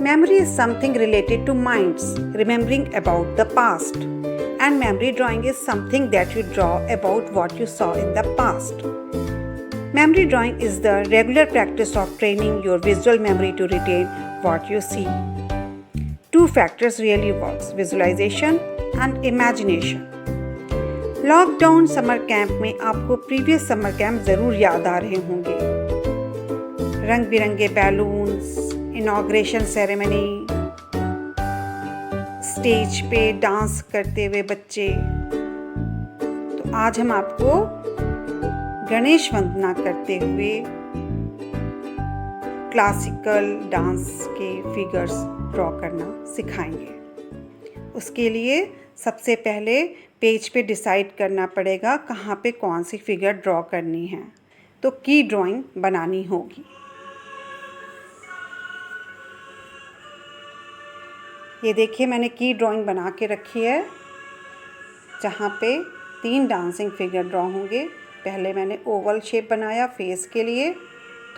Memory is something related to minds, remembering about the past. And memory drawing is something that you draw about what you saw in the past. Memory drawing is the regular practice of training your visual memory to retain what you see. Two factors really works, visualization and imagination. Lockdown summer camp में आपको previous summer camp ज़रूर याद आ रहे होंगे। रंग बिरंगे balloons, inauguration ceremony, stage पे dance करते हुए बच्चे। तो आज हम आपको गणेश वंदना करते हुए क्लासिकल डांस के फिगर्स ड्रॉ करना सिखाएंगे। उसके लिए सबसे पहले पेज पे डिसाइड करना पड़ेगा कहाँ पे कौन सी फिगर ड्रॉ करनी है, तो की ड्राइंग बनानी होगी। ये देखिए मैंने की ड्राइंग बना के रखी है, जहाँ पे 3 डांसिंग फिगर ड्रॉ होंगे। पहले मैंने ओवल शेप बनाया फेस के लिए,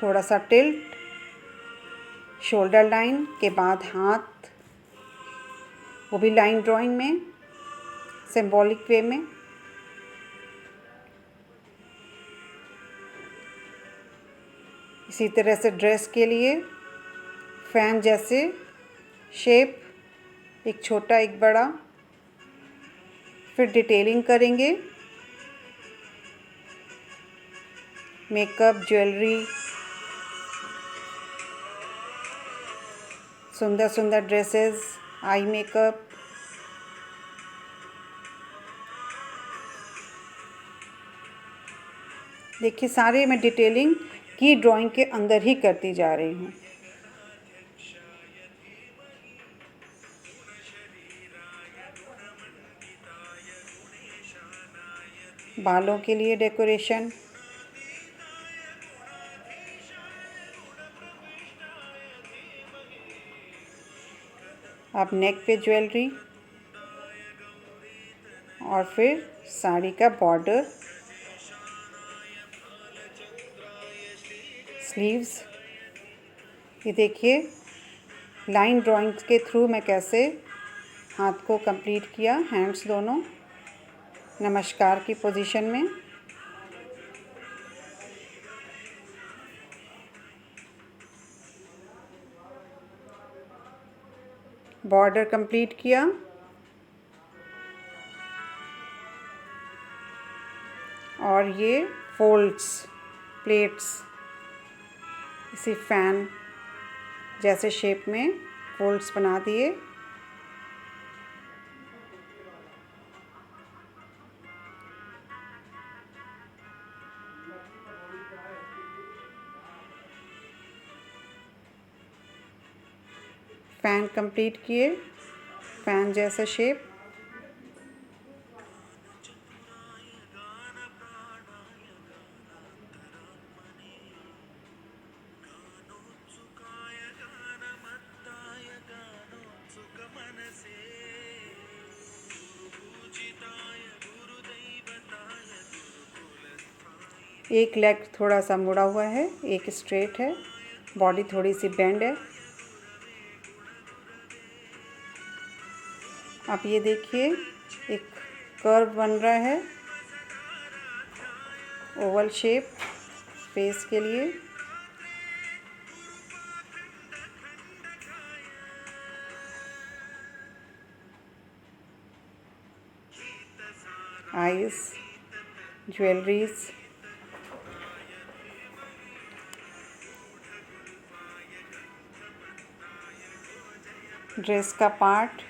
थोड़ा सा टिल्ट, शोल्डर लाइन के बाद हाथ, वो भी लाइन ड्राइंग में, सिंबॉलिक वे में। इसी तरह से ड्रेस के लिए फैन जैसे शेप, एक छोटा एक बड़ा। फिर डिटेलिंग करेंगे, मेकअप, ज्वेलरी, सुंदर सुंदर ड्रेसेस, आई मेकअप। देखिए सारे मैं डिटेलिंग की ड्राइंग के अंदर ही करती जा रही हूँ। बालों के लिए डेकोरेशन, अब नेक पे ज्वेलरी और फिर साड़ी का बॉर्डर, स्लीव्स। ये देखिए लाइन ड्राइंग के थ्रू मैं कैसे हाथ को कंप्लीट किया, हैंड्स दोनों नमस्कार की पोजीशन में। बॉर्डर कंप्लीट किया और ये फोल्ड्स, प्लेट्स, इसी फैन जैसे शेप में फोल्ड्स बना दिए। फैन कंप्लीट किए, फैन जैसा शेप। एक लेग थोड़ा सा मुड़ा हुआ है, एक स्ट्रेट है, बॉडी थोड़ी सी बेंड है। अब ये देखिए एक कर्व बन रहा है, ओवल शेप फेस के लिए। आईज, ज्वेलरीज, ड्रेस का पार्ट,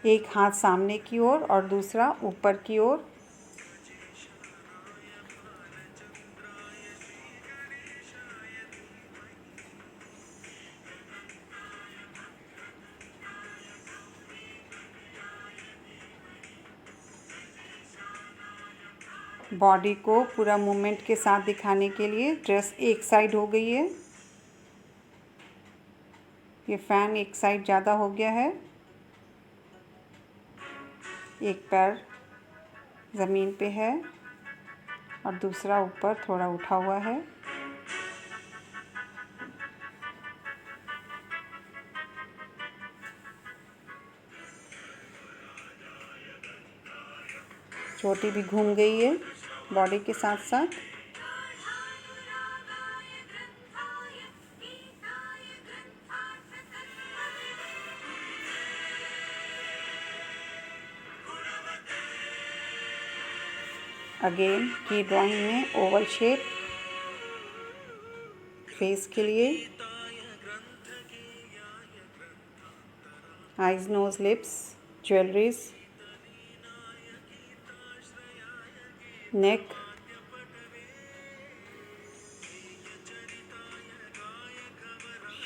एक हाथ सामने की ओर और दूसरा ऊपर की ओर। बॉडी को पूरा मूवमेंट के साथ दिखाने के लिए ड्रेस एक साइड हो गई है, ये फैन एक साइड ज़्यादा हो गया है। एक पैर ज़मीन पे है और दूसरा ऊपर थोड़ा उठा हुआ है। चोटी भी घूम गई है बॉडी के साथ साथ। अगेन की ड्राइंग में ओवल शेप फेस के लिए, आईज, नोज, लिप्स, ज्वेलरीज, नेक,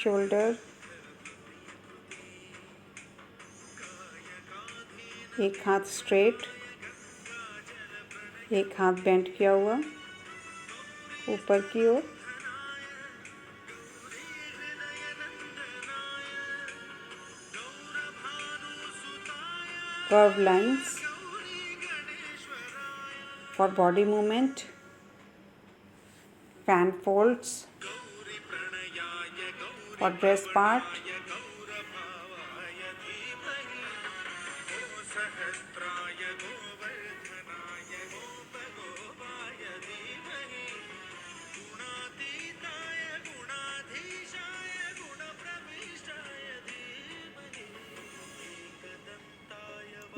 शोल्डर, एक हाथ स्ट्रेट, एक हाथ बेंड किया हुआ ऊपर की ओर, curve lines for body movement, fan folds for dress part,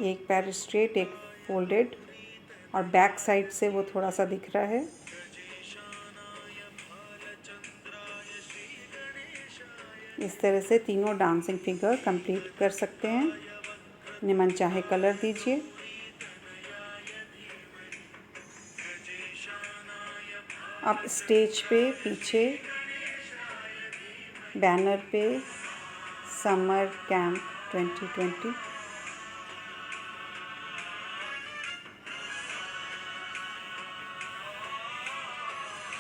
एक पैर स्ट्रेट, एक फोल्डेड और बैक साइड से वो थोड़ा सा दिख रहा है। इस तरह से तीनों डांसिंग फिगर कंप्लीट कर सकते हैं। अपने मन चाहे कलर दीजिए। अब स्टेज पे पीछे बैनर पे समर कैंप 2020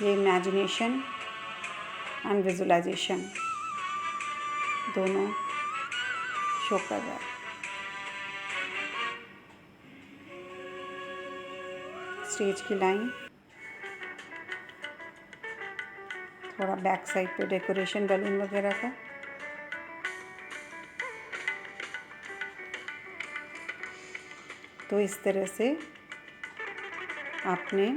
ये इमेजिनेशन एंड विजुअलाइजेशन दोनों शो कर रहा है। स्टेज की लाइन, थोड़ा बैक साइड पे डेकोरेशन बैलून वगैरह का, तो इस तरह से आपने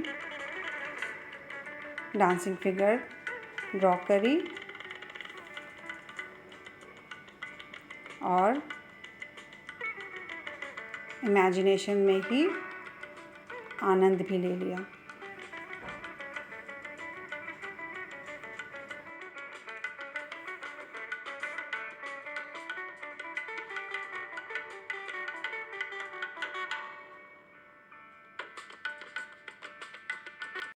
डांसिंग फिगर ड्रॉ करी और इमेजिनेशन में ही आनंद भी ले लिया।